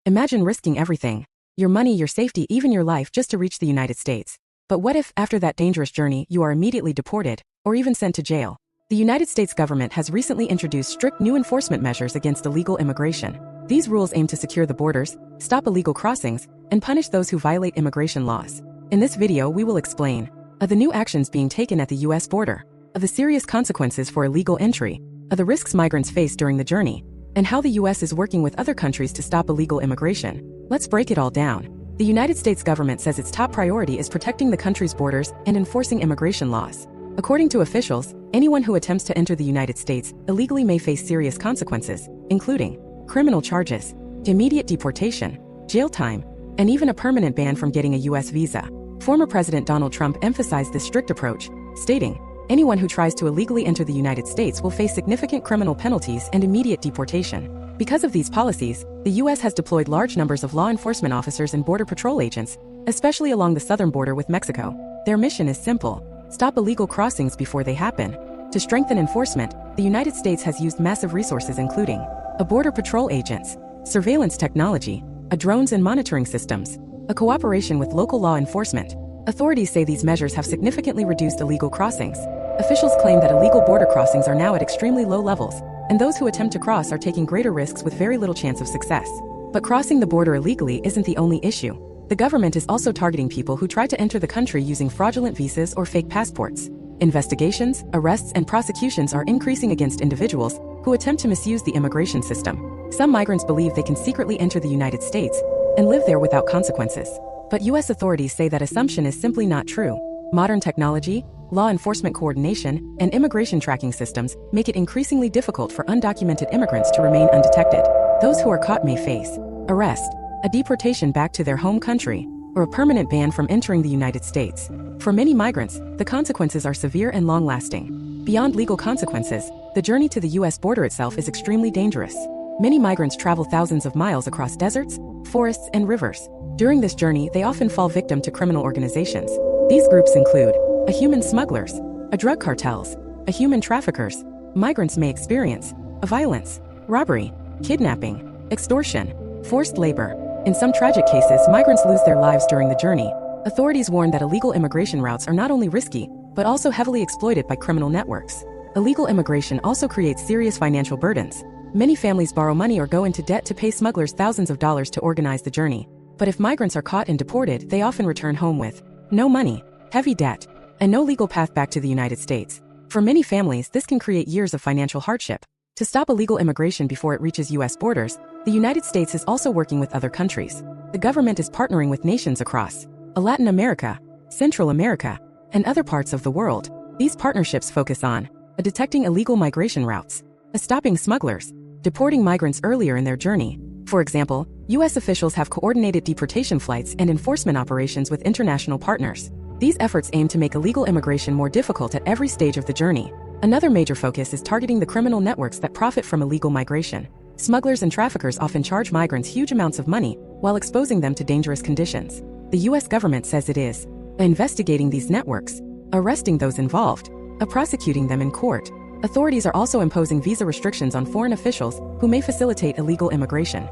Imagine risking everything. Your money, your safety, even your life just to reach the United States. But what if, after that dangerous journey, you are immediately deported, or even sent to jail? The United States government has recently introduced strict new enforcement measures against illegal immigration. These rules aim to secure the borders, stop illegal crossings, and punish those who violate immigration laws. In this video, we will explain the new actions being taken at the U.S. border, the serious consequences for illegal entry, the risks migrants face during the journey, and how the U.S. is working with other countries to stop illegal immigration. Let's break it all down. The United States government says its top priority is protecting the country's borders and enforcing immigration laws. According to officials, anyone who attempts to enter the United States illegally may face serious consequences, including criminal charges, immediate deportation, jail time, and even a permanent ban from getting a U.S. visa. Former President Donald Trump emphasized this strict approach, stating, "Anyone who tries to illegally enter the United States will face significant criminal penalties and immediate deportation." Because of these policies, the U.S. has deployed large numbers of law enforcement officers and border patrol agents, especially along the southern border with Mexico. Their mission is simple: stop illegal crossings before they happen. To strengthen enforcement, the United States has used massive resources including border patrol agents, surveillance technology, drones and monitoring systems, a cooperation with local law enforcement. Authorities say these measures have significantly reduced illegal crossings. Officials claim that illegal border crossings are now at extremely low levels, and those who attempt to cross are taking greater risks with very little chance of success. But crossing the border illegally isn't the only issue. The government is also targeting people who try to enter the country using fraudulent visas or fake passports. Investigations, arrests, and prosecutions are increasing against individuals who attempt to misuse the immigration system. Some migrants believe they can secretly enter the United States and live there without consequences. But U.S. authorities say that assumption is simply not true. Modern technology, law enforcement coordination, and immigration tracking systems make it increasingly difficult for undocumented immigrants to remain undetected. Those who are caught may face arrest, a deportation back to their home country, or a permanent ban from entering the United States. For many migrants, the consequences are severe and long-lasting. Beyond legal consequences, the journey to the U.S. border itself is extremely dangerous. Many migrants travel thousands of miles across deserts, forests, and rivers. During this journey, they often fall victim to criminal organizations. These groups include human smugglers, drug cartels, human traffickers. Migrants may experience violence, robbery, kidnapping, extortion, forced labor. In some tragic cases, migrants lose their lives during the journey. Authorities warn that illegal immigration routes are not only risky, but also heavily exploited by criminal networks. Illegal immigration also creates serious financial burdens. Many families borrow money or go into debt to pay smugglers thousands of dollars to organize the journey. But if migrants are caught and deported, they often return home with no money, heavy debt, and no legal path back to the United States. For many families, this can create years of financial hardship. To stop illegal immigration before it reaches U.S. borders, the United States is also working with other countries. The government is partnering with nations across Latin America, Central America, and other parts of the world. These partnerships focus on detecting illegal migration routes, stopping smugglers, deporting migrants earlier in their journey. For example, U.S. officials have coordinated deportation flights and enforcement operations with international partners. These efforts aim to make illegal immigration more difficult at every stage of the journey. Another major focus is targeting the criminal networks that profit from illegal migration. Smugglers and traffickers often charge migrants huge amounts of money while exposing them to dangerous conditions. The U.S. government says it is investigating these networks, arresting those involved, prosecuting them in court. Authorities are also imposing visa restrictions on foreign officials who may facilitate illegal immigration.